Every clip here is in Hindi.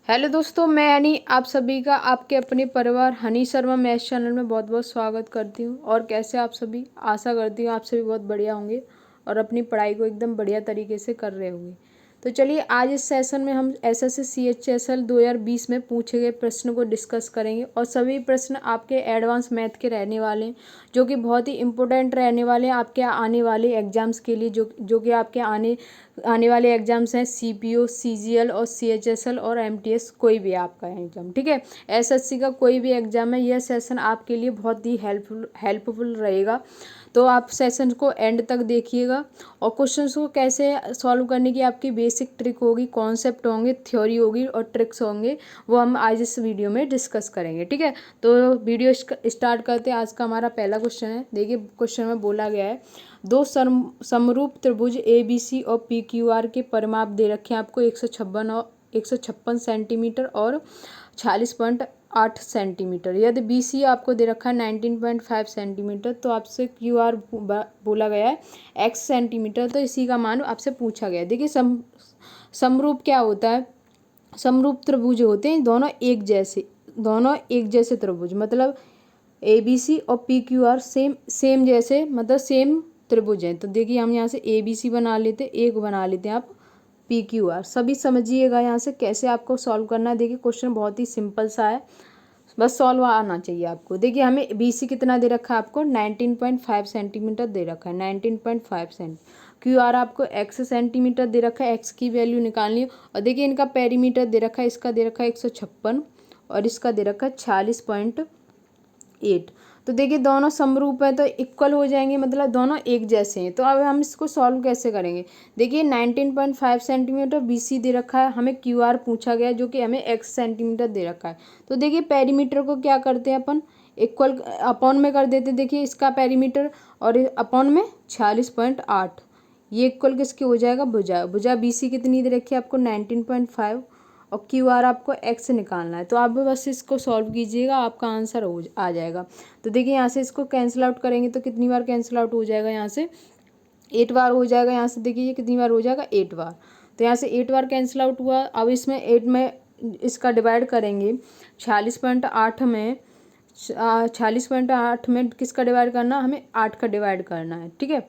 हेलो दोस्तों, मैं हनी आप सभी का आपके अपने परिवार हनी शर्मा मैथ्स चैनल में बहुत बहुत स्वागत करती हूँ। और कैसे आप सभी, आशा करती हूँ आप सभी बहुत बढ़िया होंगे और अपनी पढ़ाई को एकदम बढ़िया तरीके से कर रहे होंगे। तो चलिए आज इस सेशन में हम एसएससी सीएचएसएल 2020 में पूछे गए प्रश्न को डिस्कस करेंगे और सभी प्रश्न आपके एडवांस मैथ के रहने वाले हैं, जो कि बहुत ही इंपॉर्टेंट रहने वाले हैं आपके आने वाले एग्जाम्स के लिए, जो कि आपके आने वाले एग्जाम्स हैं सीपीओ, सीजीएल और सीएचएसएल और एमटीएस, कोई भी आपका एग्जाम। ठीक है, एसएससी का कोई भी एग्जाम है, यह सेशन आपके लिए बहुत ही हेल्पफुल रहेगा। तो आप सेशन को एंड तक देखिएगा और क्वेश्चंस को कैसे सॉल्व करने की आपकी बेसिक ट्रिक होगी, कॉन्सेप्ट होंगे, थ्योरी होगी और ट्रिक्स होंगे, वो हम आज इस वीडियो में डिस्कस करेंगे। ठीक है, तो वीडियो स्टार्ट करते हैं। आज का हमारा पहला क्वेश्चन है। देखिए क्वेश्चन में बोला गया है, दो समरूप त्रिभुज ए बी सी और पी क्यू आर के परिमाप दे रखे हैं आपको 156 सेंटीमीटर और 46.8 सेंटीमीटर। यदि बी सी आपको दे रखा है 19.5 सेंटीमीटर, तो आपसे क्यू आर बोला गया है x सेंटीमीटर, तो इसी का मान आपसे पूछा गया है। देखिए समरूप क्या होता है? समरूप त्रिभुज होते हैं दोनों एक जैसे त्रिभुज, मतलब ए बी सी और पी क्यू आर सेम जैसे, मतलब सेम त्रिभुज हैं। तो देखिए हम यहाँ से ए बी सी बना लेते, एक बना लेते हैं आप पी क्यू आर। सभी समझिएगा यहाँ से कैसे आपको सॉल्व करना है। देखिए क्वेश्चन बहुत ही सिंपल सा है, बस सॉल्व आना चाहिए आपको। देखिए हमें बी सी कितना दे रखा है आपको 19.5 सेंटीमीटर दे रखा है, 19.5 सेंट। क्यू आर आपको एक्स सेंटीमीटर दे रखा है, एक्स की वैल्यू निकालनी है। और देखिए इनका पेरीमीटर दे रखा है, इसका दे रखा है 156 और इसका दे रखा है 46.8। तो देखिए दोनों समरूप है तो इक्वल हो जाएंगे, मतलब दोनों एक जैसे हैं। तो अब हम इसको सॉल्व कैसे करेंगे? देखिए 19.5 सेंटीमीटर बी सी दे रखा है, हमें क्यू आर पूछा गया जो कि हमें एक्स सेंटीमीटर दे रखा है। तो देखिए पेरीमीटर को क्या करते हैं अपन, इक्वल अपॉन में कर देते। देखिए इसका पेरीमीटर और अपॉन में 46.8, ये इक्वल किसके हो जाएगा? भुजा बी सी कितनी दे रखी है आपको 19.5 और क्यू आर आपको एक्स निकालना है। तो आप बस इसको सॉल्व कीजिएगा, आपका आंसर आ जाएगा। तो देखिए यहाँ से इसको कैंसिल आउट करेंगे तो कितनी बार कैंसिल आउट हो जाएगा? यहाँ से 8 बार हो जाएगा। यहाँ से देखिए ये कितनी बार हो जाएगा? 8 बार। तो यहाँ से 8 बार कैंसिल आउट हुआ। अब इसमें 8 में इसका डिवाइड करेंगे 46.8 में, 46.8 में किसका डिवाइड करना? हमें 8 का डिवाइड करना है। ठीक है,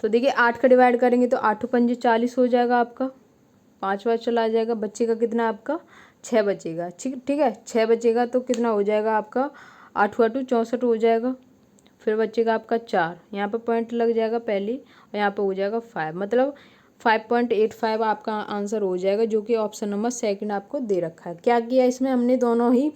तो देखिए 8 का डिवाइड करेंगे तो 8 पंजे 40 हो जाएगा आपका, 5 बार चला जाएगा, बचेगा कितना आपका? 6 बचेगा। ठीक है, 6 बचेगा तो कितना हो जाएगा आपका? 8 8 64 हो जाएगा। फिर बचेगा आपका 4, यहाँ पर पॉइंट लग जाएगा पहले और यहाँ पर हो जाएगा 5, मतलब 5.85 आपका आंसर हो जाएगा, जो कि ऑप्शन नंबर सेकंड आपको दे रखा है। क्या किया इसमें हमने? दोनों ही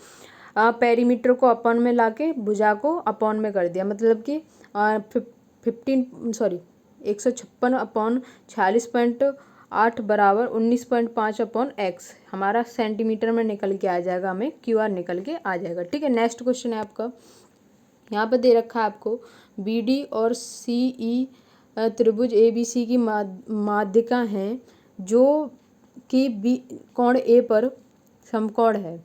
पेरीमीटर को अपॉन में लाके भुजा को अपॉन में कर दिया, मतलब कि 156 अपॉन 46.8 बराबर 19.5 अपॉन एक्स, हमारा सेंटीमीटर में निकल के आ जाएगा, हमें क्यू आर निकल के आ जाएगा। ठीक है, नेक्स्ट क्वेश्चन है आपका। यहाँ पर दे रखा है आपको बी डी और सी ई त्रिभुज ए बी सी की माध्यिका हैं, जो कि बी कोण ए पर समकोण है,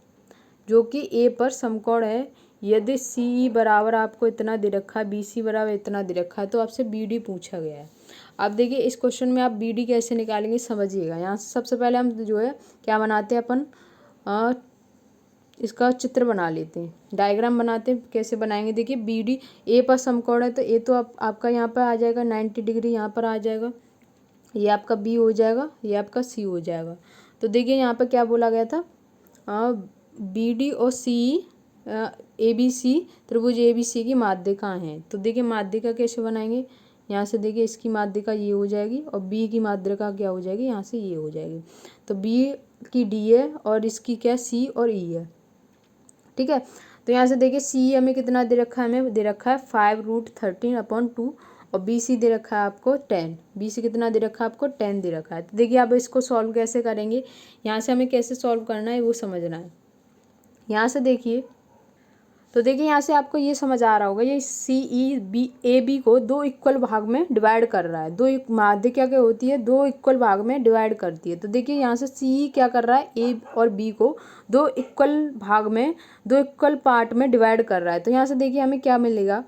जो कि ए पर समकोण है। यदि सी ई बराबर आपको इतना दे रखा है, बी सी बराबर इतना दे रखा है, तो आपसे बी डी पूछा गया है। अब देखिए इस क्वेश्चन में आप बी डी कैसे निकालेंगे समझिएगा। यहाँ से सबसे पहले हम जो है क्या बनाते हैं अपन, इसका चित्र बना लेते हैं, डायग्राम बनाते हैं। कैसे बनाएंगे? देखिए बी डी ए पर समकोण है, तो ए तो आपका यहाँ पर आ जाएगा 90 डिग्री, यहाँ पर आ जाएगा, ये आपका बी हो जाएगा, ये आपका सी हो जाएगा। तो देखिए यहाँ पर क्या बोला गया था, बी डी और सी ए बी सी त्रिभुज ए बी सी की माध्यिका हैं। तो देखिए माध्यिका कैसे बनाएंगे? यहाँ से देखिए इसकी माध्यिका ये हो जाएगी और बी की माध्यिका क्या हो जाएगी? यहाँ से ये हो जाएगी। तो बी की डी है और इसकी क्या? सी और ई है। ठीक है, तो यहाँ से देखिए सी हमें कितना दे रखा है? हमें दे रखा है 5√13/2 और बी सी दे रखा है आपको 10। बी सी कितना दे रखा है आपको? 10 दे रखा है। तो देखिए आप इसको सॉल्व कैसे करेंगे, यहाँ से हमें कैसे सॉल्व करना है वो समझना है। यहाँ से देखिए, तो देखिए यहाँ से आपको ये समझ आ रहा होगा, ये सी ई बी ए बी को दो इक्वल भाग में डिवाइड कर रहा है। माध्यिका क्या होती है? दो इक्वल भाग में डिवाइड करती है। तो देखिए यहाँ से सी ई क्या कर रहा है? ए और बी को दो इक्वल भाग में, दो इक्वल पार्ट में डिवाइड कर रहा है। तो यहाँ से देखिए हमें क्या मिलेगा,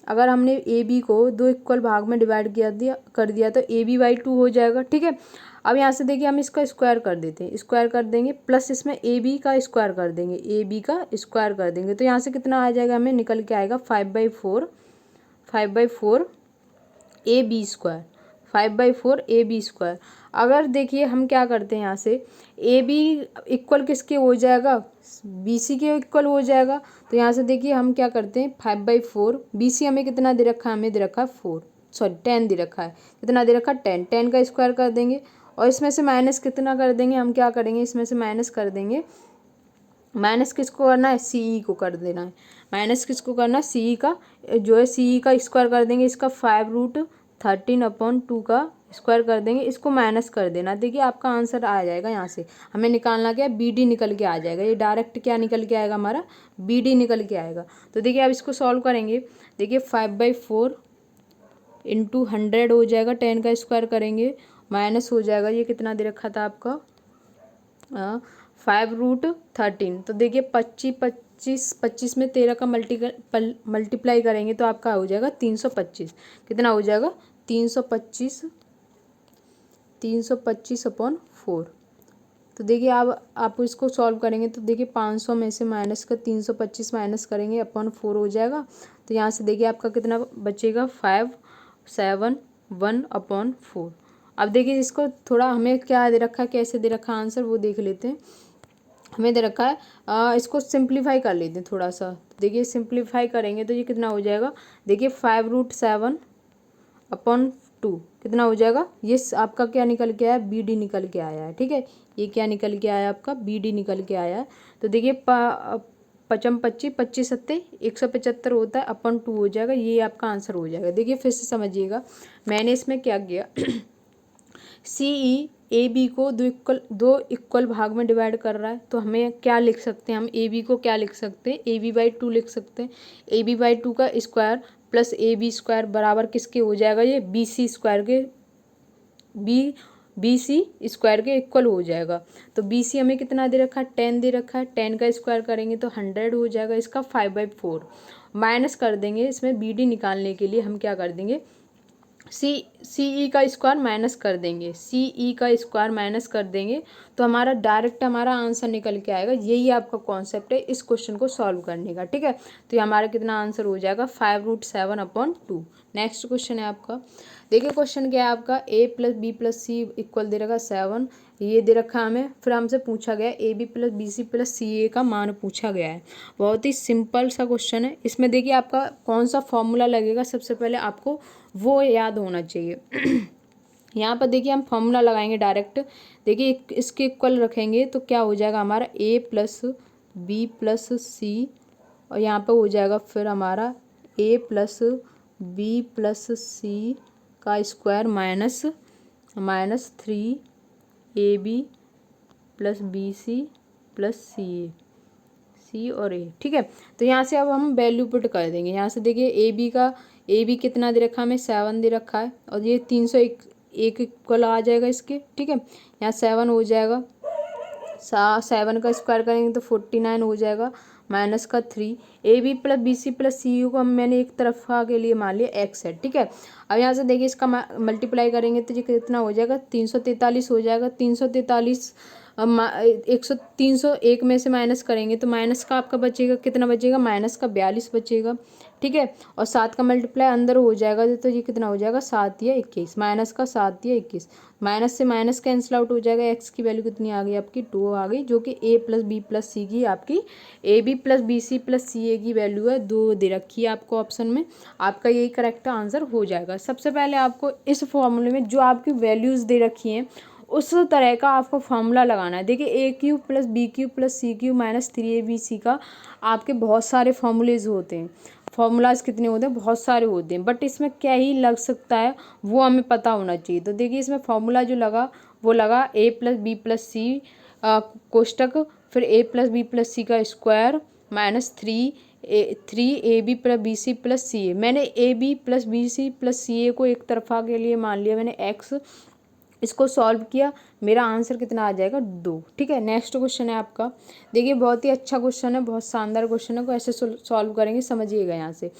अगर हमने ए बी को दो इक्वल भाग में डिवाइड कर दिया तो ए बी बाई 2 हो जाएगा। ठीक है, अब यहाँ से देखिए हम इसका स्क्वायर कर देते हैं, स्क्वायर कर देंगे प्लस इसमें ए बी का स्क्वायर कर देंगे, ए बी का स्क्वायर कर देंगे तो यहाँ से कितना आ जाएगा, हमें निकल के आएगा 5/4 A B square, 5/4 A B square. अगर देखिए हम क्या करते हैं, यहाँ से ए बी इक्वल किसके हो जाएगा, बी सी के इक्वल हो जाएगा। तो यहाँ से देखिए हम क्या करते हैं, 5/4 बी सी हमें कितना दे रखा है, हमें दे रखा है 10 दे रखा है, कितना दे रखा है 10 का स्क्वायर कर देंगे और इसमें से माइनस कितना कर देंगे, हम क्या करेंगे इसमें से माइनस कर देंगे, माइनस किसको करना है, सी ई को कर देना है, माइनस किसको करना है, सी ई का जो है, सी ई का स्क्वायर कर देंगे, इसका 5√13/2 का स्क्वायर कर देंगे, इसको माइनस कर देना। देखिए आपका आंसर आ जाएगा, यहाँ से हमें निकालना क्या है, बी डी निकल के आ जाएगा, ये डायरेक्ट क्या निकल के आएगा, हमारा बी डी निकल के आएगा। तो देखिए अब इसको सॉल्व करेंगे, देखिए 5/4 इंटू 100 हो जाएगा, 10 का स्क्वायर करेंगे माइनस हो जाएगा, ये कितना दे रखा था आपका 5√13। तो देखिए 25 में 13 का मल्टीप्लाई करेंगे तो आपका हो जाएगा 325, कितना हो जाएगा 325/4। तो देखिए आप इसको सॉल्व करेंगे तो देखिए 500 में से माइनस का 325 माइनस करेंगे अपॉन 4 हो जाएगा। तो यहाँ से देखिए आपका कितना बचेगा 571/4। अब देखिए इसको थोड़ा हमें क्या दे रखा है, कैसे दे रखा है आंसर वो देख लेते हैं। हमें दे रखा है इसको सिंप्लीफाई कर लेते हैं थोड़ा सा। देखिए सिंप्लीफाई करेंगे तो ये कितना हो जाएगा, देखिए 5√7/2 कितना हो जाएगा, ये आपका क्या निकल के आया, बी डी निकल के आया है। ठीक है, ये क्या निकल के आया, आपका बी डी निकल के आया है। तो देखिए 25/25 175 होता है, अपन 2 हो जाएगा, ये आपका आंसर हो जाएगा। देखिए फिर से समझिएगा, मैंने इसमें क्या किया सी ई ए बी को दो इक्वल भाग में डिवाइड कर रहा है, तो हमें क्या लिख सकते हैं, हम ए बी को क्या लिख सकते हैं, AB/2 लिख सकते हैं। AB/2 का स्क्वायर प्लस AB स्क्वायर बराबर किसके हो जाएगा, ये BC स्क्वायर के, BC स्क्वायर के इक्वल हो जाएगा। तो BC हमें कितना दे रखा है, 10 दे रखा है, 10 का स्क्वायर करेंगे तो 100 हो जाएगा, इसका 5/4 माइनस कर देंगे। इसमें BD निकालने के लिए हम क्या कर देंगे, सी ई का स्क्वायर माइनस कर देंगे, सी ई का स्क्वायर माइनस कर देंगे तो हमारा डायरेक्ट हमारा आंसर निकल के आएगा। यही आपका कॉन्सेप्ट है इस क्वेश्चन को सॉल्व करने का। ठीक है, तो ये हमारा कितना आंसर हो जाएगा 5√7/2। नेक्स्ट क्वेश्चन है आपका, देखिए क्वेश्चन क्या है आपका, a + b + c इक्वल दे रखा 7, ये दे रखा हमें, फिर हमसे पूछा गया AB + BC + CA का मान पूछा गया है। बहुत ही सिंपल सा क्वेश्चन है। इसमें देखिए आपका कौन सा फॉर्मूला लगेगा, सबसे पहले आपको वो याद होना चाहिए। यहाँ पर देखिए हम फॉर्मूला लगाएंगे डायरेक्ट। देखिए इसके इक्वल रखेंगे तो क्या हो जाएगा हमारा A + B + C, और यहाँ पर हो जाएगा फिर हमारा A + B + C का square minus 3AB + BC + C और A। ठीक है, तो यहाँ से अब हम वैल्यू पुट कर देंगे। यहाँ से देखिए ए बी कितना दे रखा है, हमें 7 दे रखा है, और ये 301 इक्वल आ जाएगा इसके। ठीक है, यहाँ 7 हो जाएगा, 7 का स्क्वायर करेंगे तो 49 हो जाएगा, माइनस का 3। AB + BC + CU को मैंने एक तरफा के लिए मान लिया x है। ठीक है, अब यहाँ से देखिए इसका मल्टीप्लाई करेंगे तो ये कितना हो जाएगा, 343 हो जाएगा। 343 301 में से माइनस करेंगे तो माइनस का आपका बचेगा, कितना बचेगा, माइनस का 42 बचेगा। ठीक है, और 7 का मल्टीप्लाई अंदर हो जाएगा तो ये कितना हो जाएगा, 7 या 21, माइनस का 7 या 21, माइनस से माइनस कैंसिल आउट हो जाएगा। एक्स की वैल्यू कितनी आ गई आपकी, 2 आ गई, जो कि A + B + C की आपकी AB + BC + CA की वैल्यू है, 2 दे रखी है आपको ऑप्शन में। आपका यही करेक्ट आंसर हो जाएगा। सबसे पहले आपको इस फॉर्मूले में जो आपकी वैल्यूज़ दे रखी हैं उस तरह का आपको फार्मूला लगाना है। देखिए A³ + B³ + C³ - 3ABC का आपके बहुत सारे फार्मूलेज होते हैं। फार्मूलाज कितने होते हैं, बहुत सारे होते हैं, बट इसमें क्या ही लग सकता है वो हमें पता होना चाहिए। तो देखिए इसमें फार्मूला जो लगा वो लगा A + B + C कोष्टक, फिर A + B + C का square minus 3AB + BC + CA। मैंने AB + BC + CA को एक तरफा के लिए मान लिया मैंने x, इसको सॉल्व किया, मेरा आंसर कितना आ जाएगा, 2। ठीक है, नेक्स्ट क्वेश्चन है आपका। देखिए बहुत ही अच्छा क्वेश्चन है, बहुत शानदार क्वेश्चन है, को ऐसे सॉल्व करेंगे, समझिएगा। यहाँ से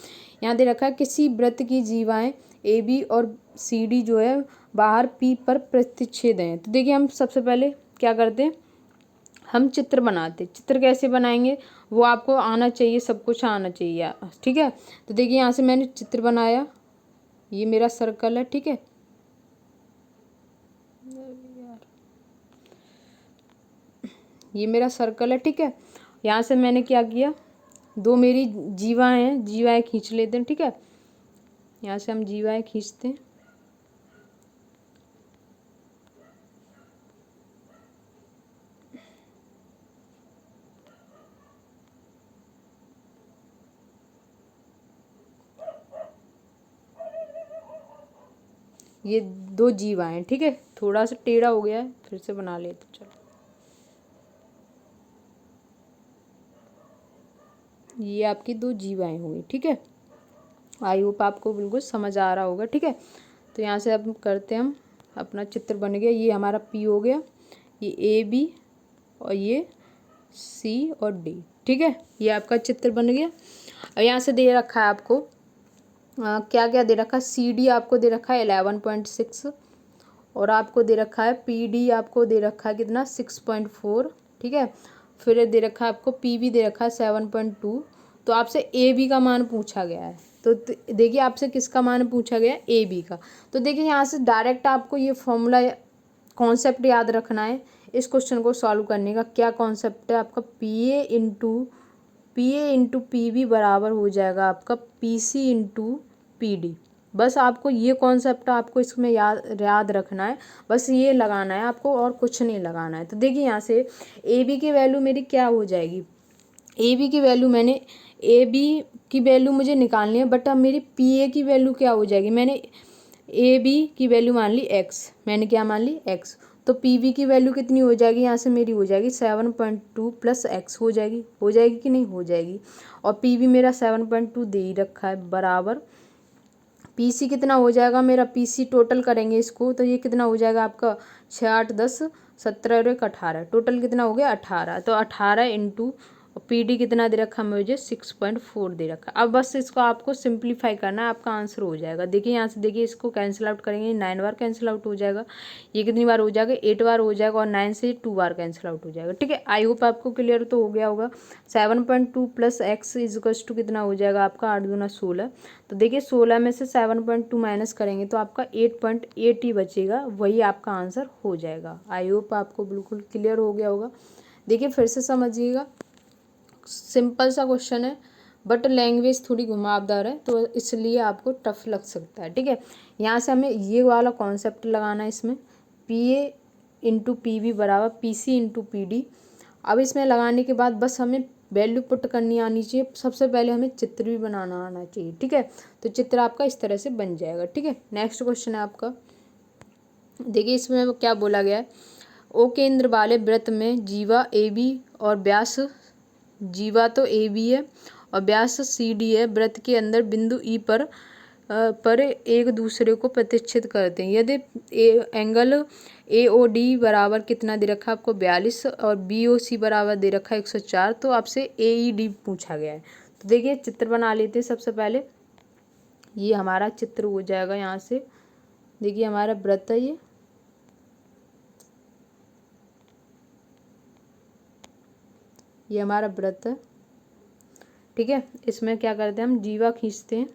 यहाँ दे रखा है किसी वृत्त की जीवाएं AB और CD जो है बाहर P पर प्रतिच्छेद हैं। तो देखिए हम सबसे पहले क्या करते हैं, हम चित्र बनाते हैं। चित्र कैसे बनाएंगे वो आपको आना चाहिए, सब कुछ आना चाहिए, ठीक है। तो देखिए यहाँ से मैंने चित्र बनाया, ये मेरा सर्कल है, ठीक है। ये मेरा सर्कल है, ठीक है। यहाँ से मैंने क्या किया, दो मेरी जीवाएँ हैं, जीवाएँ खींच लेते हैं, ठीक है। यहाँ से हम जीवाएँ खींचते हैं। ये दो जीवाएँ, ठीक है। थोड़ा सा टेढ़ा हो गया है, फिर से बना लेते, चलो। ये आपकी दो जीवाएँ हुई, ठीक है। आई होप आपको बिल्कुल समझ आ रहा होगा, ठीक है। तो यहाँ से अब करते हैं, हम अपना चित्र बन गया। ये हमारा P हो गया, ये AB और ये C और D, ठीक है। ये आपका चित्र बन गया। और यहाँ से दे रखा है आपको क्या क्या दे रखा है, CD आपको दे रखा है 11.6 और आपको दे रखा है PD आपको दे रखा है कितना 6.4, ठीक है। फिर दे रखा है आपको PB दे रखा है 7.2। तो आपसे AB का मान पूछा गया है। तो देखिए आपसे किसका मान पूछा गया है, AB का। तो देखिए यहाँ से डायरेक्ट आपको ये फॉर्मूला कॉन्सेप्ट याद रखना है इस क्वेश्चन को सॉल्व करने का। क्या कॉन्सेप्ट है आपका, PA इंटू PB बराबर हो जाएगा आपका PC इंटू PD। बस आपको ये कॉन्सेप्ट आपको इसमें याद रखना है, बस ये लगाना है आपको और कुछ नहीं लगाना है। तो देखिए यहाँ से AB की वैल्यू मेरी क्या हो जाएगी, AB की वैल्यू AB की वैल्यू मुझे निकालनी है, बट अब मेरी PA की वैल्यू क्या हो जाएगी, मैंने AB की वैल्यू मान ली x, मैंने क्या मान ली x। तो PB की वैल्यू कितनी हो जाएगी, यहाँ से मेरी हो जाएगी 7.2 प्लस x हो जाएगी कि नहीं हो जाएगी। और PB मेरा 7.2 दे ही रखा है, बराबर PC कितना हो जाएगा मेरा, PC टोटल करेंगे इसको तो ये कितना हो जाएगा आपका 6 8 10 17 और 1 18, टोटल कितना हो गया 18। तो 18 इंटू PD कितना दे रखा है मुझे 6.4 दे रखा है। अब बस इसको आपको सिंप्लीफाई करना है, आपका आंसर हो जाएगा। देखिए यहाँ से देखिए इसको कैंसिल आउट करेंगे, 9 बार कैंसिल आउट हो जाएगा, ये कितनी बार हो जाएगा 8 बार हो जाएगा और 9 से 2 बार कैंसिल आउट हो जाएगा, ठीक है। आई होप आपको क्लियर तो हो गया होगा। 7.2 प्लस एक्स इजकल्स टू कितना हो जाएगा आपका 8 दूना 16। तो देखिए 16 में से 7.2 माइनस करेंगे तो आपका 8.8 ही बचेगा, वही आपका आंसर हो जाएगा। आई होप आपको बिल्कुल क्लियर हो गया होगा। देखिए फिर से समझिएगा, सिंपल सा क्वेश्चन है बट लैंग्वेज थोड़ी घुमावदार है तो इसलिए आपको टफ लग सकता है, ठीक है। यहाँ से हमें ये वाला कॉन्सेप्ट लगाना है इसमें, PA इंटू PB बराबर PC इंटू PD। अब इसमें लगाने के बाद बस हमें वैल्यू पुट करनी आनी चाहिए। सबसे पहले हमें चित्र भी बनाना आना चाहिए, ठीक है। तो चित्र आपका इस तरह से बन जाएगा, ठीक है। नेक्स्ट क्वेश्चन है आपका, देखिए इसमें क्या बोला गया है, O केंद्र वाले वृत्त में जीवा AB और व्यास, जीवा तो AB है और व्यास CD है, वृत्त के अंदर बिंदु E पर एक दूसरे को प्रतिच्छेद करते हैं। यदि एंगल AOD बराबर कितना दे रखा है आपको 42 और BOC बराबर दे रखा है 104, तो आपसे AED पूछा गया है। तो देखिए चित्र बना लेते हैं सबसे पहले, ये हमारा चित्र हो जाएगा। यहाँ से देखिए हमारा वृत्त है, ये हमारा वृत्त है, ठीक है। इसमें क्या करते हैं हम जीवा खींचते हैं,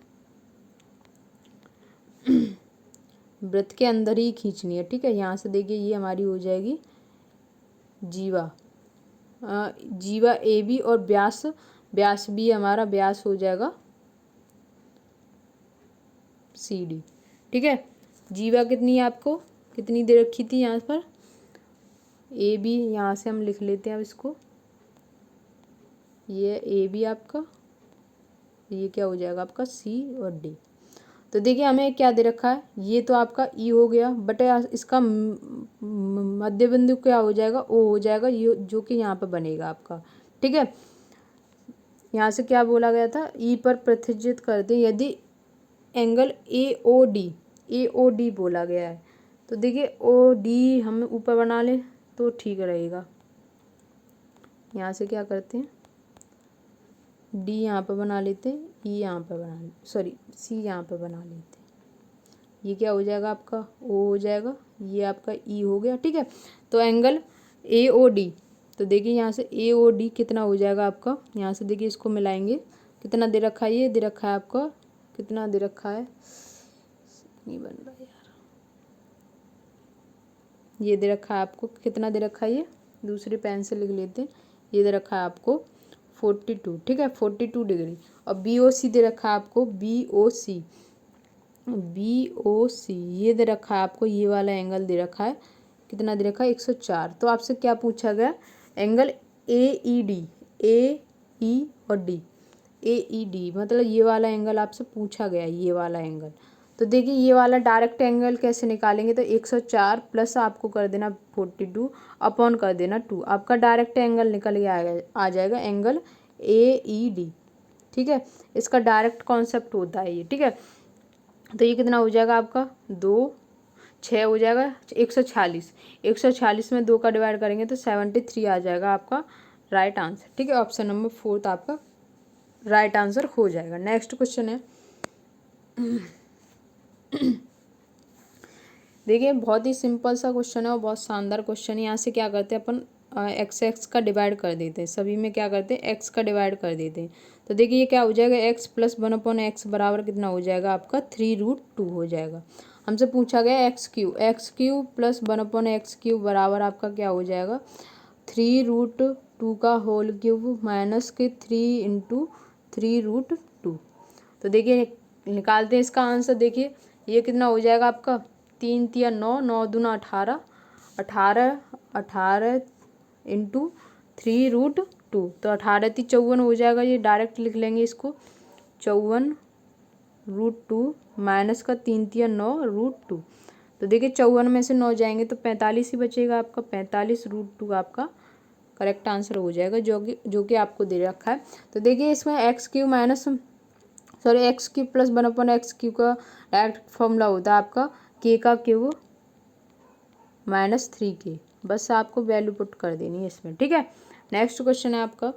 वृत्त के अंदर ही खींचनी है, ठीक है। यहाँ से देखिए ये हमारी हो जाएगी जीवा, जीवा AB और व्यास भी हमारा व्यास हो जाएगा CD, ठीक है। जीवा कितनी है आपको, कितनी दे रखी थी यहाँ पर AB, यहाँ से हम लिख लेते हैं अब इसको, ये AB आपका, ये क्या हो जाएगा आपका C और D। तो देखिए हमें क्या दे रखा है, ये तो आपका E हो गया, बट इसका मध्य बिंदु क्या हो जाएगा, O हो जाएगा, ये जो कि यहाँ पर बनेगा आपका, ठीक है। यहाँ से क्या बोला गया था, E पर प्रतिच्छेद करते यदि एंगल AOD बोला गया है। तो देखिए OD हम ऊपर बना लें तो ठीक रहेगा। यहाँ से क्या करते हैं, D यहाँ पर बना लेते हैं, E यहाँ पर बना, सॉरी C यहाँ पर बना लेते हैं, ये क्या हो जाएगा आपका ओ हो जाएगा, ये आपका ई हो गया। ठीक है, तो एंगल ए ओ डी, तो देखिए यहाँ से ए ओ डी कितना हो जाएगा आपका, यहाँ से देखिए इसको मिलाएंगे, कितना दे रखा है, ये दे रखा है आपका, कितना दे रखा है, नहीं बन रहा यार, ये दे रखा है आपको, कितना दे रखा है, ये दूसरे पेन से लिख लेते हैं, ये दे रखा है आपको 42। ठीक है, 42 डिग्री। और बी ओ सी दे रखा है आपको, बी ओ सी, बी ओ सी ये दे रखा है आपको, ये वाला एंगल दे रखा है, कितना दे रखा है 104। तो आपसे क्या पूछा गया, एंगल ए ई डी, ए ई और डी, ए ई डी मतलब ये वाला एंगल आपसे पूछा गया, ये वाला एंगल। तो देखिए ये वाला डायरेक्ट एंगल कैसे निकालेंगे, तो 104 प्लस आपको कर देना 42 अपॉन कर देना 2, आपका डायरेक्ट एंगल निकल के आ जाएगा एंगल ए ई डी। ठीक है, इसका डायरेक्ट कॉन्सेप्ट होता है ये। ठीक है, तो ये कितना हो जाएगा आपका 2 6 हो जाएगा 146, 146 में 2 का डिवाइड करेंगे तो 73 आ जाएगा आपका राइट आंसर। ठीक है, ऑप्शन नंबर 4 आपका राइट आंसर हो जाएगा। नेक्स्ट क्वेश्चन है, देखिए बहुत ही सिंपल सा क्वेश्चन है और बहुत शानदार क्वेश्चन है। यहाँ से क्या करते हैं अपन, एक्स का डिवाइड कर देते हैं, सभी में क्या करते हैं एक्स का डिवाइड कर देते हैं। तो देखिए ये क्या हो जाएगा, एक्स प्लस 1/x बराबर कितना हो जाएगा आपका 3√2 हो जाएगा। हमसे पूछा गया एक्स क्यू प्लस 1/x³ बराबर आपका क्या हो जाएगा 3√2 का होल क्यूब माइनस के 3 इंटू 3√2। तो देखिए निकालते हैं इसका आंसर। देखिए ये कितना हो जाएगा आपका 3 तिया 9, 9 दूना 18, 18 18 इंटू 3√2, तो 18 × 54 हो जाएगा। ये डायरेक्ट लिख लेंगे इसको, 54√2 माइनस का 3 तिया 9√2। तो देखिए 54 में से 9 जाएंगे तो 45 ही बचेगा आपका, 45√2 आपका करेक्ट आंसर हो जाएगा, जो कि आपको दे रखा है। तो देखिए इसमें x³ minus x³ plus 1/x³ का डायरेक्ट फॉर्मूला होता है आपका k का क्यूब माइनस 3k, बस आपको वैल्यू पुट कर देनी है इसमें। ठीक है, नेक्स्ट क्वेश्चन है आपका,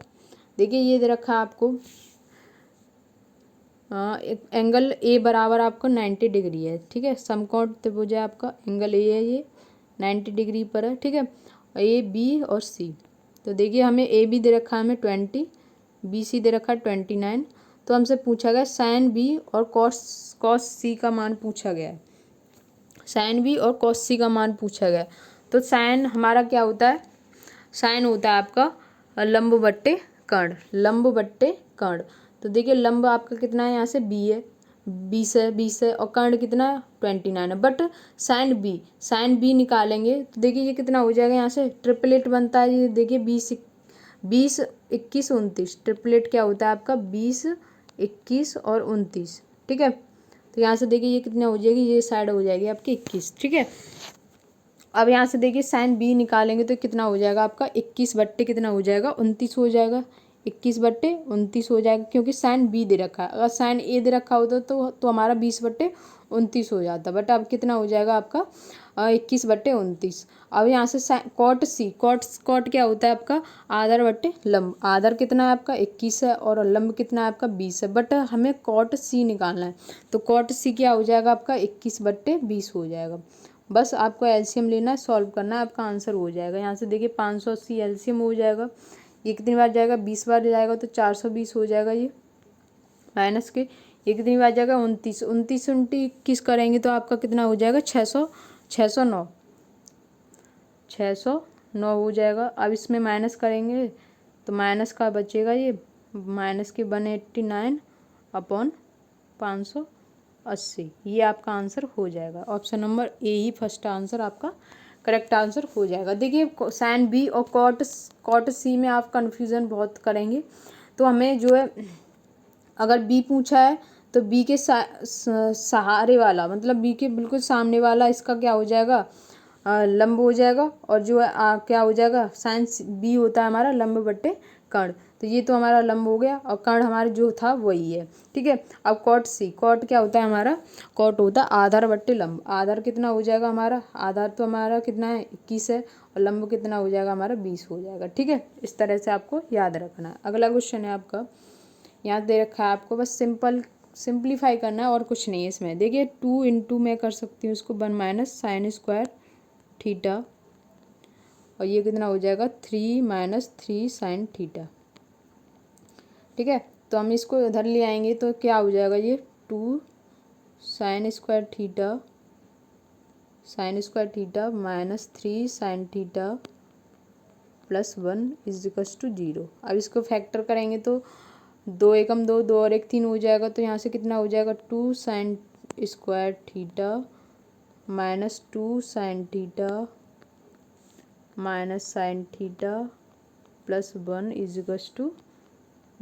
देखिए ये दे रखा है आपको एंगल ए बराबर आपका 90 डिग्री है। ठीक है, समकोण त्रिभुज है आपका, एंगल ए है, ये 90 डिग्री पर है। ठीक है, ए बी और सी, तो देखिए हमें ए बी दे रखा है हमें 20, बी सी दे रखा है 29। तो हमसे पूछा गया साइन बी और कॉस सी का मान पूछा गया है, साइन बी और कॉस सी का मान पूछा गया। तो साइन हमारा क्या होता है, साइन होता है आपका लंब बट्टे कर्ण, लंब बट्टे कर्ण। तो देखिए लंब आपका कितना है, यहाँ से बी है, 20 है और कर्ण कितना है 29 है। बट साइन बी निकालेंगे तो देखिए ये कितना हो जाएगा, यहाँ से ट्रिपलेट बनता है। ये देखिए 20 21 29, ट्रिपलेट क्या होता है आपका 20 21 और 29। ठीक है, तो यहाँ से देखिए ये कितना हो जाएगी, ये साइड हो जाएगी आपकी 21। ठीक है, अब यहाँ से देखिए साइन बी निकालेंगे तो कितना हो जाएगा आपका 21 बट्टे कितना हो जाएगा 29 हो जाएगा, 21 बट्टे 29 हो जाएगा, क्योंकि साइन बी दे रखा है। अगर साइन ए दे रखा होता तो हमारा 20 बट्टे 29 हो जाता, बट अब कितना हो जाएगा आपका 21 बट्टे 29। अब यहाँ से कॉट सी, कॉट क्या होता है आपका आधार बट्टे लंब, आधार कितना है आपका 21 है और लंब कितना है आपका 20 है, बट हमें कॉट सी निकालना है। तो कॉट सी क्या हो जाएगा आपका 21 बट्टे 20 हो जाएगा। बस आपको एलसीएम लेना है, सॉल्व करना है, आपका आंसर हो जाएगा। यहाँ से देखिए 580 एलसीएम हो जाएगा, ये कितनी बार जाएगा 20 बार जाएगा तो 420 हो जाएगा ये माइनस के, ये कितनी बार जाएगा 29, 29 × 21 करेंगे तो आपका कितना हो जाएगा 609 हो जाएगा। अब इसमें माइनस करेंगे तो माइनस का बचेगा, ये माइनस के 189 अपॉन 580, ये आपका आंसर हो जाएगा। Option number A he first answer आपका करेक्ट आंसर हो जाएगा। देखिए साइन बी और कॉट सी में आप कन्फ्यूज़न बहुत करेंगे, तो हमें जो है अगर बी पूछा है तो बी के सहारे वाला मतलब बी के बिल्कुल सामने वाला इसका क्या हो जाएगा लंब हो जाएगा, और जो है क्या हो जाएगा साइन बी होता है हमारा लंब बट्टे कर्ण, तो ये तो हमारा लंब हो गया और कर्ण हमारा जो था वही है। ठीक है, अब कॉट सी, कॉट क्या होता है हमारा, कॉट होता है आधार बट्टे लंब, आधार कितना हो जाएगा हमारा, आधार तो हमारा कितना है 21 है और लंब कितना हो जाएगा हमारा 20 हो जाएगा। ठीक है, इस तरह से आपको याद रखना है। अगला क्वेश्चन है आपका, यहाँ दे रखा है आपको बस सिंपल सिंप्लीफाई करना है और कुछ नहीं है इसमें। देखिए 2 इंटू मैं कर सकती हूँ इसको 1 माइनस साइन स्क्वायर थीटा, और ये कितना हो जाएगा 3 माइनस 3 साइन थीटा। ठीक है, तो हम इसको इधर ले आएंगे तो क्या हो जाएगा, ये 2 sine square theta minus 3 sine theta plus 1 is equals to 0। अब इसको फैक्टर करेंगे तो 2 एकम 2, 2 और 1 3 हो जाएगा, तो यहाँ से कितना हो जाएगा 2 sine square theta minus 2 sine theta minus sine theta plus 1 is equals to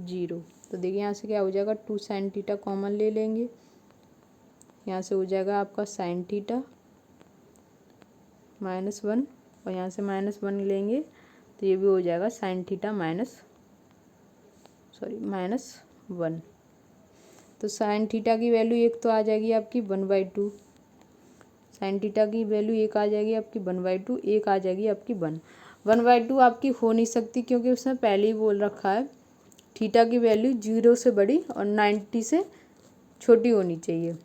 0। तो देखिए यहाँ से क्या हो जाएगा 2 साइन थीटा कॉमन ले लेंगे, यहाँ से हो जाएगा आपका साइन थीटा -1, और यहाँ से -1 लेंगे तो ये भी हो जाएगा साइन थीटा -1। तो साइन थीटा की वैल्यू एक तो आ जाएगी आपकी 1/2, साइन थीटा की वैल्यू एक आ जाएगी आपकी 1/2, एक आ जाएगी आपकी 1/2 आपकी हो नहीं सकती, क्योंकि उसने पहले ही बोल रखा है थीटा की वैल्यू 0 से बड़ी और 90 से छोटी होनी चाहिए,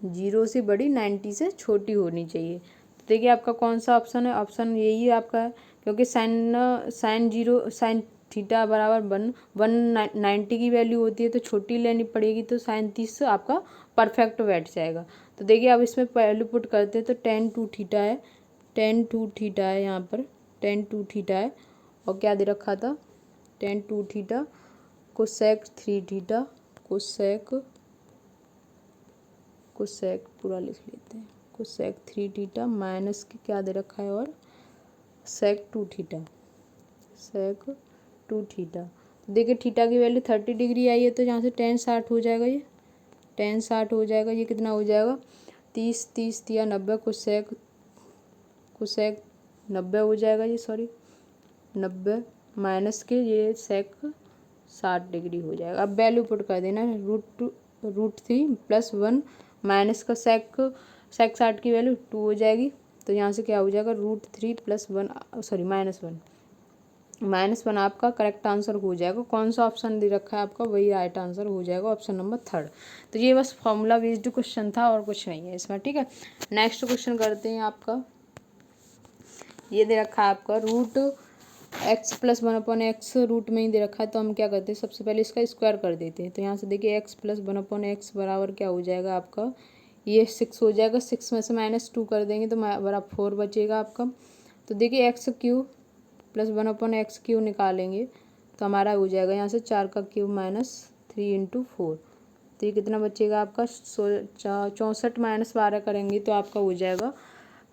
0 से बड़ी 90 से छोटी होनी चाहिए। तो देखिए आपका कौन सा ऑप्शन है, ऑप्शन यही है आपका है, क्योंकि साइन थीटा बराबर 190 की वैल्यू होती है तो छोटी लेनी पड़ेगी, तो साइन 30 आपका परफेक्ट बैठ जाएगा। तो देखिए अब इसमें वैल्यू पुट करते हैं तो tan 2 थीटा है, यहाँ पर tan 2 थीटा है, और क्या दे रखा था tan 2 theta cosec 3 theta cosec पूरा लिख लेते हैं, कोसेक 3 थीटा माइनस के क्या दे रखा है और सेक 2 थीटा। तो देखिए थीटा की वैल्यू 30 डिग्री आई है, तो यहाँ से tan 60 हो जाएगा, ये tan 60 हो जाएगा, ये कितना हो जाएगा 30 या 90 कोसेक 90 हो जाएगा, ये 90 माइनस के ये सेक 60 डिग्री हो जाएगा। अब वैल्यू पुट कर देना √3 प्लस 1 माइनस का सेक 60 की वैल्यू 2 हो जाएगी, तो यहाँ से क्या हो जाएगा √3 प्लस 1 -1 आपका करेक्ट आंसर हो जाएगा। कौन सा ऑप्शन दे रखा है आपका, वही राइट आंसर हो जाएगा, ऑप्शन नंबर 3। तो ये बस फॉर्मूला बेस्ड क्वेश्चन था और कुछ नहीं है इसमें। ठीक है, नेक्स्ट क्वेश्चन करते हैं। आपका ये दे रखा है आपका x प्लस 1/x रूट में ही दे रखा है, तो हम क्या करते हैं सबसे पहले इसका स्क्वायर कर देते हैं। तो यहाँ से देखिए x प्लस 1/x बराबर क्या हो जाएगा आपका, ये 6 हो जाएगा, 6 में से -2 कर देंगे तो बराबर 4 बचेगा आपका। तो देखिए x³ प्लस 1/x³ निकालेंगे तो हमारा हो जाएगा यहाँ से 4 का क्यूब -3 × 4, तो ये कितना बचेगा आपका 64 - 12 करेंगे तो आपका हो जाएगा,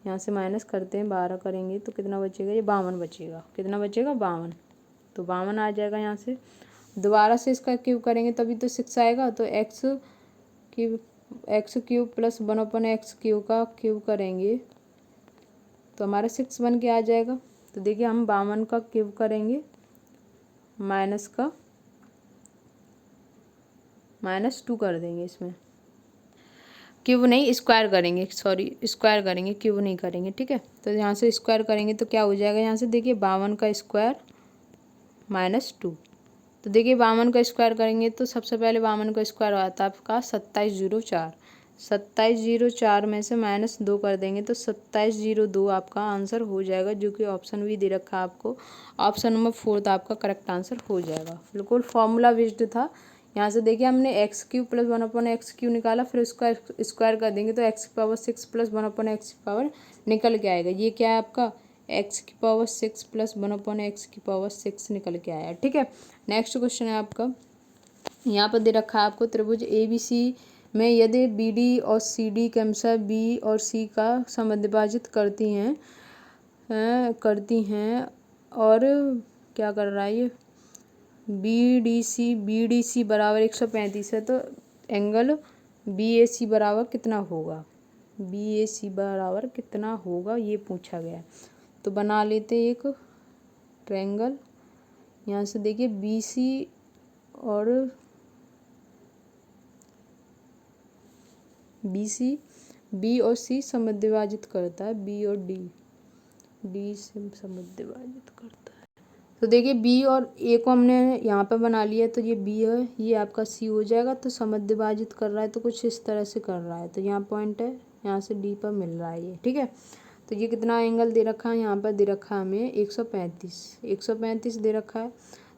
यहाँ से माइनस करते हैं 12 करेंगे तो कितना बचेगा, ये 52 बचेगा। कितना बचेगा 52, तो 52 आ जाएगा। यहाँ से दोबारा से इसका क्यूब करेंगे तभी तो 6 आएगा, तो x³ प्लस 1/x³ का क्यूब करेंगे तो हमारा 6 बन के आ जाएगा। तो देखिए हम 52 का क्यूब करेंगे -2 कर देंगे, इसमें क्यूब नहीं स्क्वायर करेंगे, स्क्वायर करेंगे, क्यूब नहीं करेंगे। ठीक है, तो यहाँ से स्क्वायर करेंगे तो क्या हो जाएगा, यहाँ से देखिए 52 का स्क्वायर -2। तो देखिए 52 का स्क्वायर करेंगे तो सबसे पहले 52 का स्क्वायर आता है आपका 2704, 2704 में से -2 कर देंगे तो 2702 आपका आंसर हो जाएगा, जो कि ऑप्शन भी दे रखा है आपको, ऑप्शन नंबर 4 आपका करेक्ट आंसर हो जाएगा। बिल्कुल फॉर्मूला बेस्ड था। यहाँ से देखिए हमने x³ प्लस 1/x³ निकाला, फिर उसका स्क्वायर कर देंगे तो x⁻6 प्लस 1/x निकल के आएगा। ये क्या है आपका x⁻6 प्लस 1/x6 निकल के आया। ठीक है, नेक्स्ट क्वेश्चन है आपका, यहाँ पर दे रखा है आपको त्रिभुज ABC में यदि BD और CD क्रमशः B और C का समद्विभाजित करती हैं और क्या कर रहा है ये BDC बराबर 135 है, तो एंगल BAC बराबर कितना होगा, BAC बराबर कितना होगा ये पूछा गया है। तो बना लेते एक ट्रायंगल, यहाँ से देखिए BC और B और C समद्विभाजित करता है, B और D से समद्विभाजित करता है। तो देखिए बी और ए को हमने यहाँ पर बना लिया, तो ये बी है, ये आपका सी हो जाएगा। तो समद्विभाजित विभाजित कर रहा है तो कुछ इस तरह से कर रहा है, तो यहाँ पॉइंट है, यहाँ से डी पर मिल रहा है ये, ठीक है। तो ये कितना एंगल दे रखा है, यहाँ पर दे रखा है हमें 135 दे रखा है।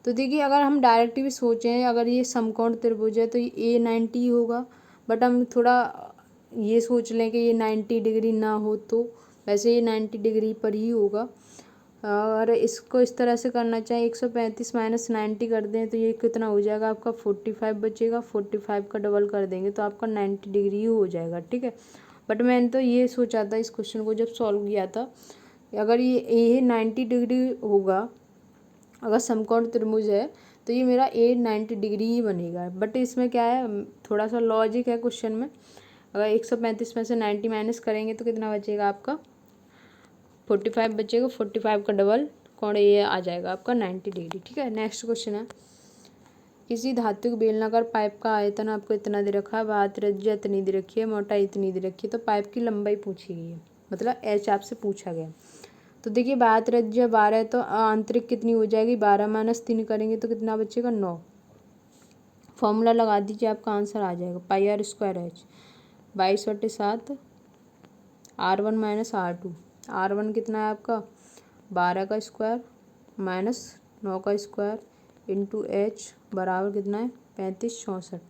तो देखिए अगर हम डायरेक्ट भी सोचें, अगर ये समकोण त्रिभुज है तो ये ए 90 होगा, बट हम थोड़ा ये सोच लें कि ये 90 डिग्री ना हो, तो वैसे ये 90 डिग्री पर ही होगा। और इसको इस तरह से करना चाहें, 135 माइनस 90 कर दें तो ये कितना हो जाएगा आपका 45 बचेगा। 45 का डबल कर देंगे तो आपका 90 डिग्री ही हो जाएगा, ठीक है। बट मैंने तो ये सोचा था इस क्वेश्चन को जब सॉल्व किया था, अगर ये 90 डिग्री होगा, अगर समकोण त्रिभुज है तो ये मेरा ए 90 डिग्री ही बनेगा। बट इसमें क्या है, थोड़ा सा लॉजिक है क्वेश्चन में। अगर 135 में से 90 माइनस करेंगे तो कितना बचेगा आपका 45 बचेगा। 45 का डबल कोण ये आ जाएगा आपका 90 डिग्री, ठीक है। नेक्स्ट क्वेश्चन है, किसी धातु बेलनाकार पाइप का आयतन आपको इतना दे रखा है, बाहर त्रिज्या इतनी दे रखी है, मोटाई इतनी दे रखी है, तो पाइप की लंबाई पूछी गई है, मतलब एच आपसे पूछा गया। तो देखिए बाहर त्रिज्या 12 है तो आंतरिक कितनी हो जाएगी, 12 माइनस 3 करेंगे तो कितना बचेगा 9। फॉर्मूला लगा दीजिए, आपका आंसर आ जाएगा pi R square H 22/7 R1 minus R2। R1 कितना है आपका 12 का स्क्वायर माइनस 9 का स्क्वायर इंटू एच बराबर कितना है 35/64।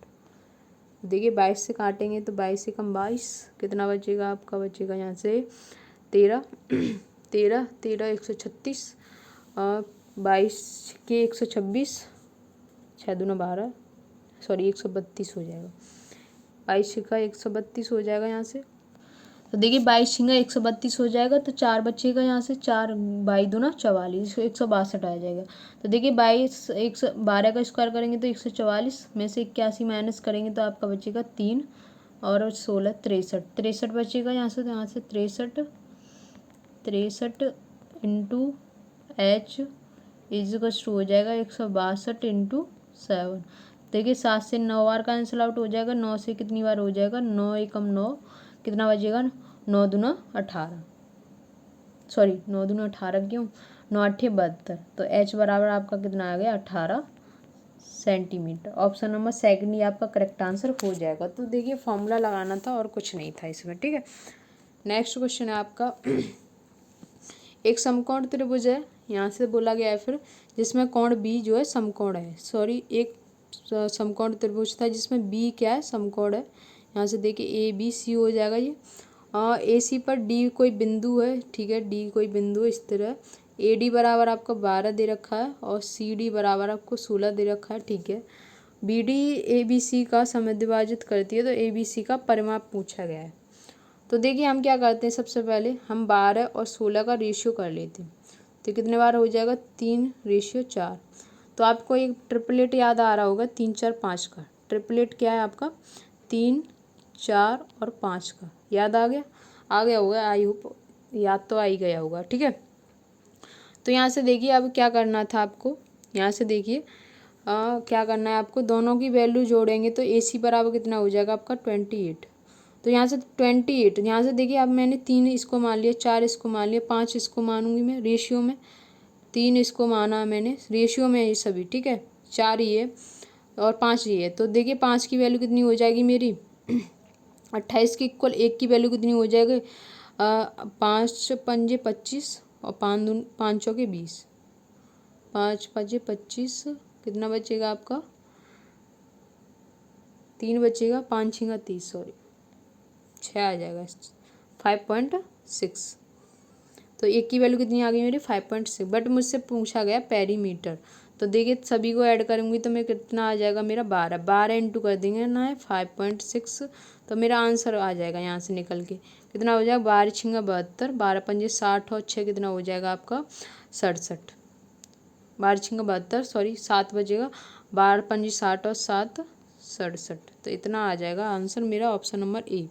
देखिए 22 से काटेंगे तो 22 से कम 22, कितना बचेगा आपका, बचेगा यहाँ से 13 13 13 136 और 22 के 126, 6 दूना 12, सॉरी 132 हो जाएगा। 22 का 132 हो जाएगा यहाँ से। तो देखिए 22 छिंगा 132 हो जाएगा, तो 4 बचेगा यहाँ से, 4 22 दूना 44, 162 आ जाएगा। तो देखिए 22 112 का स्क्वायर करेंगे तो 144 में से 81 माइनस करेंगे तो आपका बचेगा 3 और 16 63 बचेगा यहाँ से। तो यहाँ से 63 इंटू एच इज हो जाएगा 162 इंटू 7। देखिए 7 से 9 बार का आंसर आउट हो जाएगा, 9 से कितनी बार हो जाएगा, 9 एकम 9, कितना बचेगा 9 दूना 18, सॉरी 9 दूना 18 क्यों, 9 8 72। तो एच बराबर आपका कितना आ गया 18 सेंटीमीटर। ऑप्शन नंबर सेकंड ही आपका करेक्ट आंसर हो जाएगा। तो देखिए फॉर्मूला लगाना था और कुछ नहीं था इसमें, ठीक है। नेक्स्ट क्वेश्चन है आपका एक समकोण त्रिभुज है, यहाँ से बोला गया है फिर, जिसमें कोण बी जो है समकोण है, सॉरी एक समकोण त्रिभुज था जिसमें बी क्या है समकोण है। यहाँ से देखिए ए बी सी हो जाएगा ये, ए सी पर डी कोई बिंदु है, ठीक है, डी कोई बिंदु है इस तरह। ए डी बराबर आपको 12 दे रखा है और सी डी बराबर आपको 16 दे रखा है, ठीक है। B D A B C का समद्विभाजित करती है, तो ए बी सी का परिमाप पूछा गया है। तो देखिए हम क्या करते हैं, सबसे पहले हम 12 और 16 का रेशियो कर लेते हैं, तो कितने बार हो जाएगा 3:4। तो आपको एक ट्रिपलेट याद आ रहा होगा 3 4 5 का। ट्रिपलेट क्या है आपका 3 4 और 5 का, याद आ गया होगा, आई होप याद तो आ ही गया होगा, ठीक है। तो यहाँ से देखिए अब क्या करना था आपको, यहाँ से देखिए क्या करना है आपको, दोनों की वैल्यू जोड़ेंगे तो ए सी बराबर कितना हो जाएगा आपका 28। तो यहाँ से 28, यहाँ से देखिए अब मैंने 3 इसको मान लिया, 4 इसको मान लिया, 5 इसको मानूंगी मैं रेशियो में, 3 इसको माना मैंने रेशियो में ये सभी, ठीक है। 4 ये और 5 ये, तो देखिए 5 की वैल्यू कितनी हो जाएगी मेरी 28 के इक्वल 1 की वैल्यू कितनी हो जाएगी 5 पंजे 25 और 5 चौके 20, 5 पंजे 25, कितना बचेगा आपका 3 बचेगा, 5 छिंगा 30, सॉरी 6 आ जाएगा 5.6। तो एक की वैल्यू कितनी आ गई मेरी 5.6, बट मुझसे पूछा गया पेरीमीटर। तो देखिए सभी को ऐड करूँगी तो मैं कितना आ जाएगा मेरा 12 इंटू कर देंगे ना है 5.6, तो मेरा आंसर आ जाएगा यहाँ से निकल के कितना हो जाएगा 12 छिंगा 72, 12 पंजे 60 और 6 कितना हो जाएगा आपका 67, 12 छिंगा 72, सॉरी 7 बजेगा, 12 पंजे 60 और 7 67। तो इतना आ जाएगा आंसर मेरा ऑप्शन नंबर ए।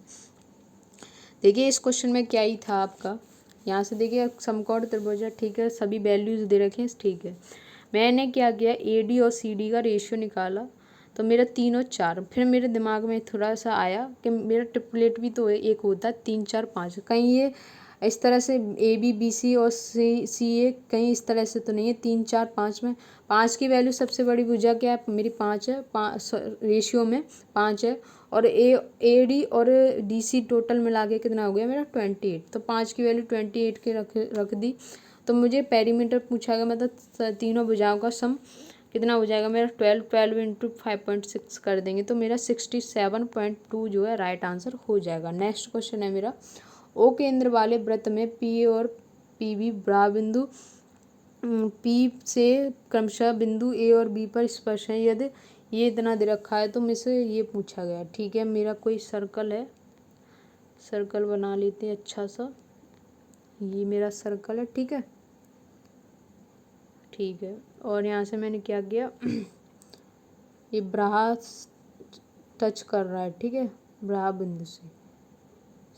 देखिए इस क्वेश्चन में क्या ही था आपका, यहाँ से देखिए समकोण त्रिभुज है, ठीक है, सभी वैल्यूज दे रखे हैं, ठीक है। मैंने क्या किया ए डी और सी डी का रेशियो निकाला, तो मेरा 3 और 4, फिर मेरे दिमाग में थोड़ा सा आया कि मेरा ट्रिपलेट भी तो एक होता है 3 4 5, कहीं ये इस तरह से ए बी बी सी और सी ए कहीं इस तरह से तो नहीं है 3 4 5 में। 5 की वैल्यू सबसे बड़ी भुजा क्या है मेरी 5 है, 5 रेशियो में 5 है। और ए डी और डी सी टोटल मिला के कितना हो गया मेरा 28। तो 5 की वैल्यू 28 के रख दी। तो मुझे पेरीमीटर पूछा गया, मतलब तीनों भुजाओं का सम कितना हो जाएगा मेरा 12 इंटू 5.6 कर देंगे तो मेरा 67.2 जो है राइट आंसर हो जाएगा। नेक्स्ट क्वेश्चन है मेरा, ओ केंद्र वाले वृत्त में पी और पी बी बाह्य बिंदु पी से क्रमशः बिंदु ए और बी पर स्पर्श है, यदि ये इतना दे रखा है तो मुझसे ये पूछा गया। ठीक है, मेरा कोई सर्कल है, सर्कल बना लेते हैं अच्छा सा, ये मेरा सर्कल है। ठीक है, ठीक है। और यहाँ से मैंने क्या किया ये ब्राहा टच कर रहा है, ठीक है, ब्राहा बिंदु से,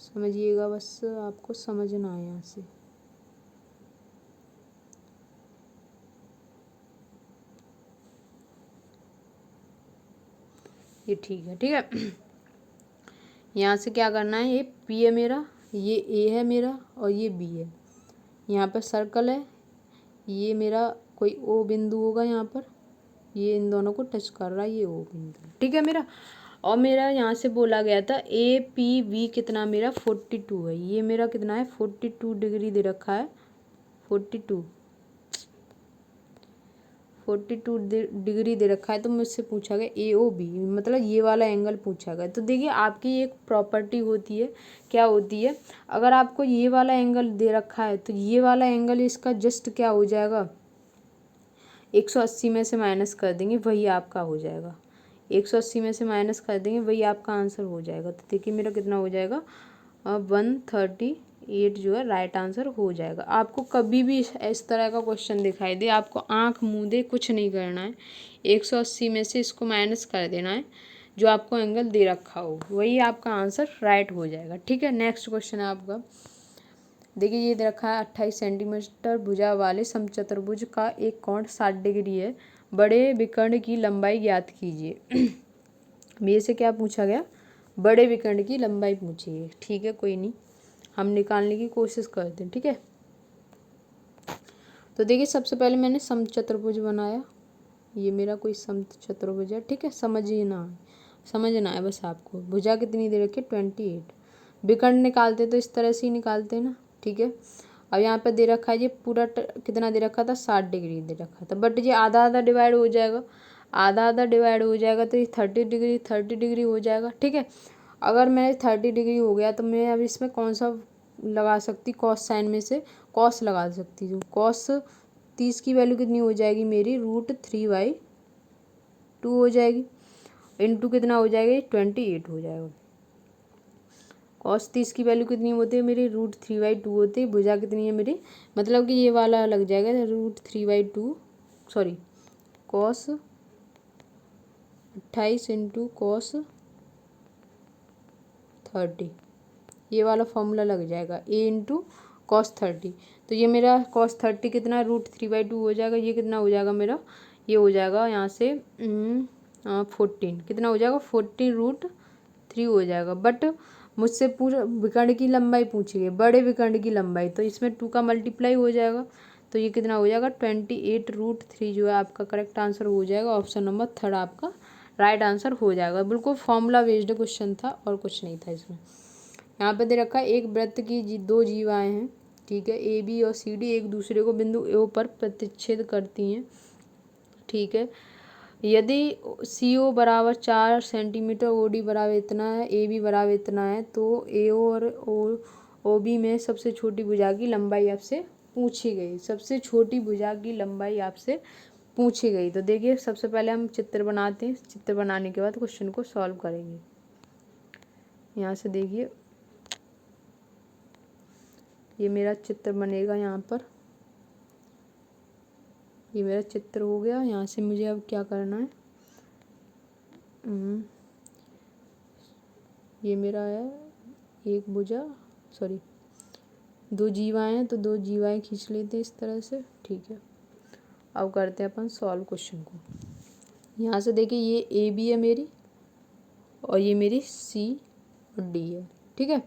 समझिएगा, बस आपको समझना है यहाँ से। ये ठीक है, ठीक है। यहाँ से क्या करना है, ये पी है मेरा, ये ए है मेरा और ये बी है। यहाँ पर सर्कल है, ये मेरा कोई ओ बिंदु होगा यहाँ पर, ये इन दोनों को टच कर रहा है, ये ओ बिंदु। ठीक है मेरा। और मेरा यहाँ से बोला गया था ए पी वी कितना मेरा 42 है, ये मेरा कितना है 42 डिग्री दे रखा है, 42 डिग्री दे रखा है। तो मुझसे पूछा गया ए ओ बी, मतलब ये वाला एंगल पूछा गया। तो देखिए आपकी एक प्रॉपर्टी होती है, क्या होती है, अगर आपको ये वाला एंगल दे रखा है तो ये वाला एंगल इसका जस्ट क्या हो जाएगा 180 में से माइनस कर देंगे, वही आपका हो जाएगा। 180 में से माइनस कर देंगे, वही आपका आंसर हो जाएगा। तो देखिए मेरा कितना हो जाएगा 138 जो है राइट आंसर हो जाएगा। आपको कभी भी इस तरह का क्वेश्चन दिखाई दे, आपको आंख मूंदे कुछ नहीं करना है, 180 में से इसको माइनस कर देना है, जो आपको एंगल दे रखा हो वही आपका आंसर राइट हो जाएगा। ठीक है, नेक्स्ट क्वेश्चन है आपका, देखिए ये दे रखा है 28 सेंटीमीटर भुजा वाले समचतुर्भुज का एक कोण 60 डिग्री है, बड़े विकर्ण की लंबाई ज्ञात कीजिए। मेरे से क्या पूछा गया, बड़े विकर्ण की लंबाई पूछी है। ठीक है, कोई नहीं, हम निकालने की कोशिश करते हैं। ठीक है, तो देखिए सबसे पहले मैंने समचतुर्भुज बनाया, ये मेरा कोई समचतुर्भुज है। ठीक है, समझना है बस आपको। भुजा कितनी दे रखी है 28, विकर्ण निकालते तो इस तरह से ही निकालते हैं ना। ठीक है, अब यहाँ पे दे रखा है ये पूरा कितना दे रखा था 60 डिग्री दे रखा था, बट ये आधा आधा डिवाइड हो जाएगा, आधा आधा डिवाइड हो जाएगा तो ये 30 डिग्री हो जाएगा। ठीक है, अगर मैं 30 डिग्री हो गया तो मैं अब इसमें कौन सा लगा सकती, कॉस साइन में से कॉस लगा सकती हूँ। कॉस 30 की वैल्यू कितनी हो जाएगी मेरी √3/2 हो जाएगी, इंटू कितना हो जाएगा 28 हो जाएगा। कॉस 30 की वैल्यू कितनी होती है मेरी √3/2 होती है। भुजा कितनी है मेरी, मतलब कि ये वाला लग जाएगा √3/2, सॉरी कॉस 28 इंटू कॉस 30, ये वाला फॉर्मूला लग जाएगा ए इंटू कॉस 30। तो ये मेरा कॉस 30 कितना √3/2 हो जाएगा, ये कितना हो जाएगा मेरा, ये हो जाएगा यहाँ से 14, कितना हो जाएगा 14√3 हो जाएगा। बट मुझसे पूरा विकर्ण की लंबाई पूछी गई, बड़े विकर्ण की लंबाई, तो इसमें 2 का मल्टीप्लाई हो जाएगा, तो ये कितना हो जाएगा 28√3 जो है आपका करेक्ट आंसर हो जाएगा। ऑप्शन नंबर 3 आपका राइट आंसर हो जाएगा। बिल्कुल फॉर्मूला बेस्ड क्वेश्चन था और कुछ नहीं था इसमें। यहाँ पे दे रखा है एक वृत्त की 2 जीवाएँ हैं, ठीक है, ए बी और सी डी एक दूसरे को बिंदु ओ पर प्रतिच्छेद करती हैं। ठीक है, यदि सी ओ बराबर 4 सेंटीमीटर, ओ डी बराबर इतना है, ए बी बराबर इतना है, तो ए ओ और ओ बी में सबसे छोटी भुजा की लंबाई आपसे पूछी गई, सबसे छोटी भुजा की लंबाई आपसे पूछी गई। तो देखिए सबसे पहले हम चित्र बनाते हैं, चित्र बनाने के बाद क्वेश्चन को सॉल्व करेंगे। यहाँ से देखिए ये मेरा चित्र बनेगा, यहाँ पर ये मेरा चित्र हो गया। यहाँ से मुझे अब क्या करना है, ये मेरा है एक भुजा, सॉरी 2 जीवाएँ हैं, तो 2 जीवाएँ खींच लेते हैं इस तरह से। ठीक है, अब करते हैं अपन सॉल्व क्वेश्चन को। यहाँ से देखिए ये ए बी है मेरी और ये मेरी सी और डी है। ठीक है,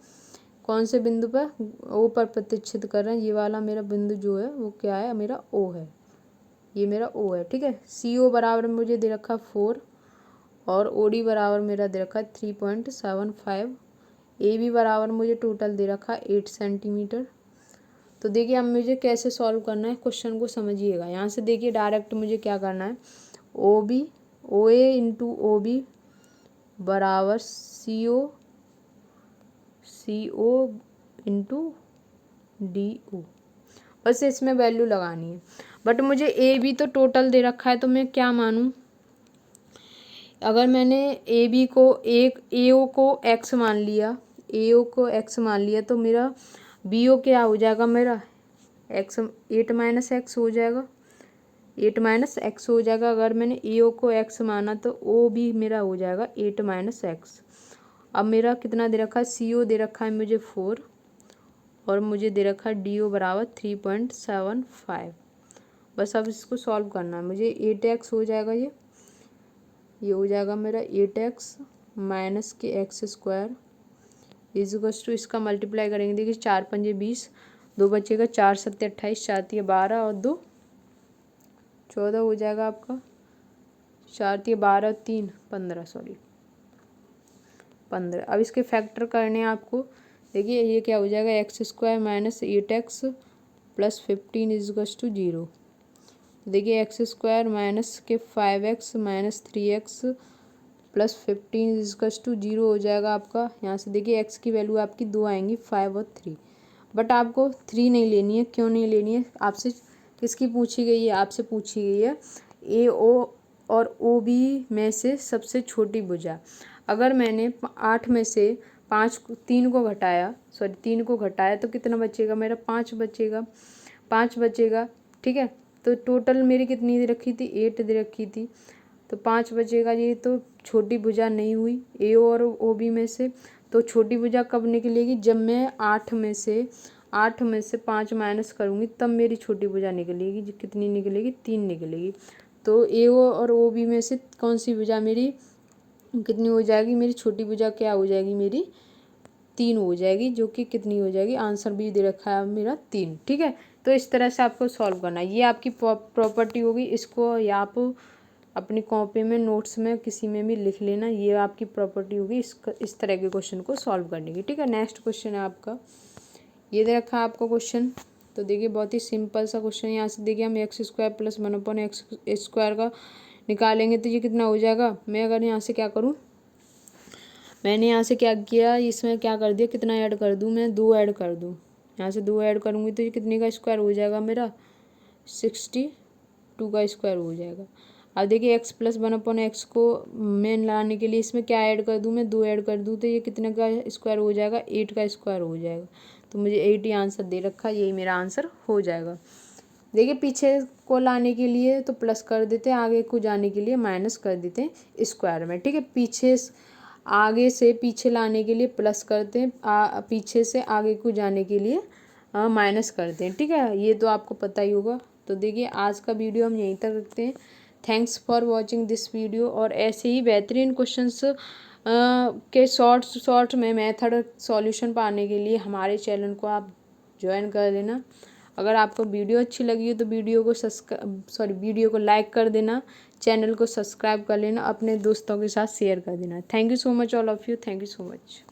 कौन से बिंदु पर, ओ पर प्रतिच्छेद कर रहे हैं। ये वाला मेरा बिंदु जो है वो क्या है, मेरा ओ है, ये मेरा ओ है, ठीक है। सी ओ बराबर मुझे दे रखा 4 और ओ डी बराबर मेरा दे रखा 3.75। ए बी बराबर मुझे टोटल दे रखा 8 सेंटीमीटर। तो देखिए अब मुझे कैसे सॉल्व करना है, क्वेश्चन को समझिएगा। यहाँ से देखिए डायरेक्ट मुझे क्या करना है, ओ बी, ओ ए इंटू ओ बी बराबर सी ओ इंटू डी ओ, बस इसमें वैल्यू लगानी है। बट मुझे ए बी तो टोटल दे रखा है, तो मैं क्या मानूँ, अगर मैंने ए बी को ए ओ को एक्स मान लिया, ए ओ को एक्स मान लिया, तो मेरा बी ओ क्या हो जाएगा, मेरा एक्स 8 माइनस एक्स हो जाएगा, 8 माइनस एक्स हो जाएगा। अगर मैंने ए ओ को एक्स माना तो ओ भी मेरा हो जाएगा 8 माइनस एक्स। अब मेरा कितना दे रखा है, सी ओ दे रखा है मुझे 4 और मुझे दे रखा है डी ओ बराबर 3.75। बस अब इसको सॉल्व करना है मुझे। 8x हो जाएगा, ये हो जाएगा मेरा 8x माइनस के एक्स स्क्वायर इजकस टू, इसका मल्टीप्लाई करेंगे, देखिए 4 पंजे 20, 2 बचेगा, 4 सत्ते 28, 4 तिये 12 और 2 14 हो जाएगा आपका, 4 तिये 12 3 15, सॉरी 15। अब इसके फैक्टर करने हैं आपको। देखिए ये क्या हो जाएगा, X square minus 8x plus 15 इजकस टू 0। देखिए एक्स स्क्वायर माइनस के 5x माइनस 3x प्लस 15 इजकस टू 0 हो जाएगा आपका। यहाँ से देखिए एक्स की वैल्यू आपकी 2 आएंगी, 5 और 3। बट आपको 3 नहीं लेनी है, क्यों नहीं लेनी है, आपसे किसकी पूछी गई है, आपसे पूछी गई है ए ओ और ओ बी में से सबसे छोटी भुजा। अगर मैंने 8 में से 3 को घटाया तो कितना बचेगा, मेरा 5 बचेगा, 5 बचेगा, ठीक है। तो टोटल मेरी कितनी दे रखी थी, 8 दे रखी थी, तो 5 बचेगा। ये तो छोटी भुजा नहीं हुई ए और ओ बी में से। तो छोटी भुजा कब निकलेगी, जब मैं 8 में से 5 माइनस करूँगी तब मेरी छोटी भुजा निकलेगी। कितनी निकलेगी, 3 निकलेगी। तो ए ओ और ओ बी में से कौन सी भुजा मेरी कितनी हो जाएगी, मेरी छोटी भुजा क्या हो जाएगी, मेरी 3 हो जाएगी, जो कि कितनी हो जाएगी, आंसर भी दे रखा है मेरा 3, ठीक है। तो इस तरह से आपको सॉल्व करना है। ये आपकी प्रॉपर्टी होगी, इसको या आप अपनी कॉपी में, नोट्स में, किसी में भी लिख लेना। ये आपकी प्रॉपर्टी होगी इस तरह के क्वेश्चन को सॉल्व करने की, ठीक है। नेक्स्ट क्वेश्चन है आपका, ये दे रखा है आपको क्वेश्चन। तो देखिए बहुत ही सिंपल सा क्वेश्चन है। यहाँ से देखिए हम x square plus 1/x square का निकालेंगे तो ये कितना हो जाएगा। मैं अगर यहाँ से क्या करूँ, मैंने यहाँ से क्या किया, इसमें क्या कर दिया, कितना ऐड कर दूँ मैं, 2 ऐड कर दूँ। यहाँ से 2 ऐड करूँगी तो ये कितने का स्क्वायर हो जाएगा, मेरा 62 का स्क्वायर हो जाएगा। अब देखिए x प्लस 1/x को मेन लाने के लिए इसमें क्या ऐड कर दूँ मैं, 2 ऐड कर दूँ तो ये कितने का स्क्वायर हो जाएगा, 8 का स्क्वायर हो जाएगा। तो मुझे 8 ही आंसर दे रखा, यही मेरा आंसर हो जाएगा। देखिए पीछे को लाने के लिए तो प्लस कर देते हैं, आगे को जाने के लिए माइनस कर देते हैं स्क्वायर में, ठीक है। आगे से पीछे लाने के लिए प्लस करते हैं, पीछे से आगे को जाने के लिए माइनस करते हैं, ठीक है। ये तो आपको पता ही होगा। तो देखिए आज का वीडियो हम यहीं तक रखते हैं। Thanks for watching this video. और ऐसे ही बेहतरीन क्वेश्चंस के शॉर्ट में मेथड सॉल्यूशन पाने के लिए हमारे चैनल को आप ज्वाइन कर लेना। अगर आपको वीडियो अच्छी लगी हो तो वीडियो को लाइक कर देना, चैनल को सब्सक्राइब कर लेना, अपने दोस्तों के साथ शेयर कर देना। Thank you so much all of you, thank you so much.